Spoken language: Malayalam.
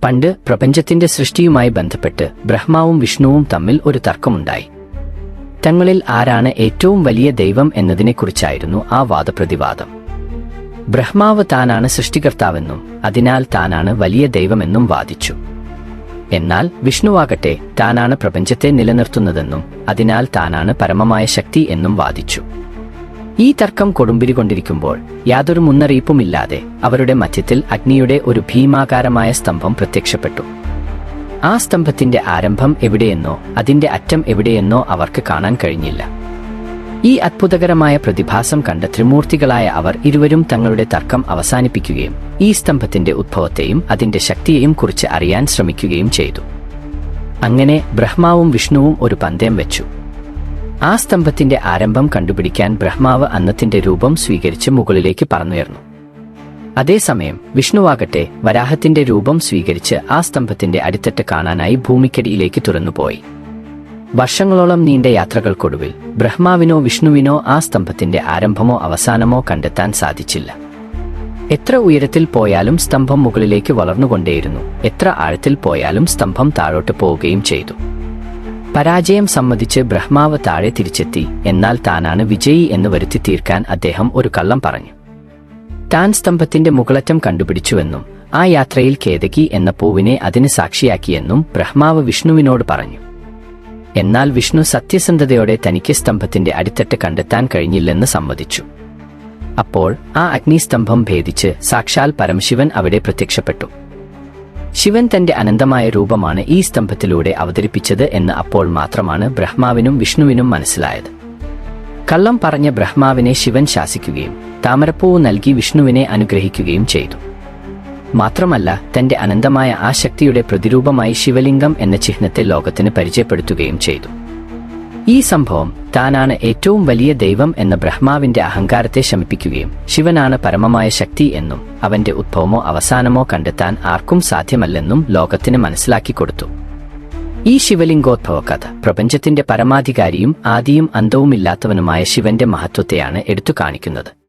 പണ്ട് പ്രപഞ്ചത്തിന്റെ സൃഷ്ടിയുമായി ബന്ധപ്പെട്ട് ബ്രഹ്മാവും വിഷ്ണുവും തമ്മിൽ ഒരു തർക്കമുണ്ടായി. തങ്ങളിൽ ആരാണ് ഏറ്റവും വലിയ ദൈവം എന്നതിനെക്കുറിച്ചായിരുന്നു ആ വാദപ്രതിവാദം. ബ്രഹ്മാവ് താനാണ് സൃഷ്ടികർത്താവെന്നും അതിനാൽ താനാണ് വലിയ ദൈവമെന്നും വാദിച്ചു. എന്നാൽ വിഷ്ണുവാകട്ടെ താനാണ് പ്രപഞ്ചത്തെ നിലനിർത്തുന്നതെന്നും അതിനാൽ താനാണ് പരമമായ ശക്തി എന്നും വാദിച്ചു. ഈ തർക്കം കൊടുമ്പിരികൊണ്ടിരിക്കുമ്പോൾ യാതൊരു മുന്നറിയിപ്പുമില്ലാതെ അവരുടെ മധ്യത്തിൽ അഗ്നിയുടെ ഒരു ഭീമാകാരമായ സ്തംഭം പ്രത്യക്ഷപ്പെട്ടു. ആ സ്തംഭത്തിന്റെ ആരംഭം എവിടെയെന്നോ അതിന്റെ അറ്റം എവിടെയെന്നോ അവർക്ക് കാണാൻ കഴിഞ്ഞില്ല. ഈ അത്ഭുതകരമായ പ്രതിഭാസം കണ്ട ത്രിമൂർത്തികളായ അവർ ഇരുവരും തങ്ങളുടെ തർക്കം അവസാനിപ്പിക്കുകയും ഈ സ്തംഭത്തിന്റെ ഉദ്ഭവത്തെയും അതിന്റെ ശക്തിയെയും കുറിച്ച് അറിയാൻ ശ്രമിക്കുകയും ചെയ്തു. അങ്ങനെ ബ്രഹ്മാവും വിഷ്ണുവും ഒരു പന്തയം വെച്ചു. ആ സ്തംഭത്തിന്റെ ആരംഭം കണ്ടുപിടിക്കാൻ ബ്രഹ്മാവ് അന്നത്തിന്റെ രൂപം സ്വീകരിച്ച് മുകളിലേക്ക് പറന്നുയർന്നു. അതേസമയം വിഷ്ണുവാകട്ടെ വരാഹത്തിന്റെ രൂപം സ്വീകരിച്ച് ആ സ്തംഭത്തിന്റെ അടിത്തട്ട് കാണാനായി ഭൂമിക്കടിയിലേക്ക് തുറന്നുപോയി. വർഷങ്ങളോളം നീണ്ട യാത്രകൾക്കൊടുവിൽ ബ്രഹ്മാവിനോ വിഷ്ണുവിനോ ആ സ്തംഭത്തിന്റെ ആരംഭമോ അവസാനമോ കണ്ടെത്താൻ സാധിച്ചില്ല. എത്ര ഉയരത്തിൽ പോയാലും സ്തംഭം മുകളിലേക്ക് വളർന്നുകൊണ്ടേയിരുന്നു, എത്ര ആഴത്തിൽ പോയാലും സ്തംഭം താഴോട്ട് പോവുകയും ചെയ്തു. പരാജയം സമ്മതിച്ച് ബ്രഹ്മാവ് താഴെ തിരിച്ചെത്തി. എന്നാൽ താനാണ് വിജയി എന്ന് വരുത്തി തീർക്കാൻ അദ്ദേഹം ഒരു കള്ളം പറഞ്ഞു. താൻ സ്തംഭത്തിന്റെ മുകളറ്റം കണ്ടുപിടിച്ചുവെന്നും ആ യാത്രയിൽ കേതകി എന്ന പൂവിനെ അതിന് സാക്ഷിയാക്കിയെന്നും ബ്രഹ്മാവ് വിഷ്ണുവിനോട് പറഞ്ഞു. എന്നാൽ വിഷ്ണു സത്യസന്ധതയോടെ തനിക്ക് സ്തംഭത്തിന്റെ അടിത്തട്ട് കണ്ടെത്താൻ കഴിഞ്ഞില്ലെന്ന് സമ്മതിച്ചു. അപ്പോൾ ആ അഗ്നിസ്തംഭം ഭേദിച്ച് സാക്ഷാൽ പരമശിവൻ അവിടെ പ്രത്യക്ഷപ്പെട്ടു. ശിവൻ തന്റെ അനന്തമായ രൂപമാണ് ഈ സ്തംഭത്തിലൂടെ അവതരിപ്പിച്ചത് എന്ന് അപ്പോൾ മാത്രമാണ് ബ്രഹ്മാവിനും വിഷ്ണുവിനും മനസ്സിലായത്. കള്ളം പറഞ്ഞ ബ്രഹ്മാവിനെ ശിവൻ ശാസിക്കുകയും താമരപ്പൂവ് നൽകി വിഷ്ണുവിനെ അനുഗ്രഹിക്കുകയും ചെയ്തു. മാത്രമല്ല തന്റെ അനന്തമായ ആ ശക്തിയുടെ പ്രതിരൂപമായി ശിവലിംഗം എന്ന ചിഹ്നത്തെ ലോകത്തിന് പരിചയപ്പെടുത്തുകയും ചെയ്തു. ഈ സംഭവം താനാണ് ഏറ്റവും വലിയ ദൈവം എന്ന ബ്രഹ്മാവിന്റെ അഹങ്കാരത്തെ ശമിപ്പിക്കുകയും ശിവനാണ് പരമമായ ശക്തി എന്നും അവന്റെ ഉദ്ഭവമോ അവസാനമോ കണ്ടെത്താൻ ആർക്കും സാധ്യമല്ലെന്നും ലോകത്തിന് മനസ്സിലാക്കിക്കൊടുത്തു. ഈ ശിവലിംഗോദ്ഭവ കഥ പ്രപഞ്ചത്തിന്റെ പരമാധികാരിയും ആദിയും അന്തവുമില്ലാത്തവനുമായ ശിവന്റെ മഹത്വത്തെയാണ് എടുത്തു കാണിക്കുന്നത്.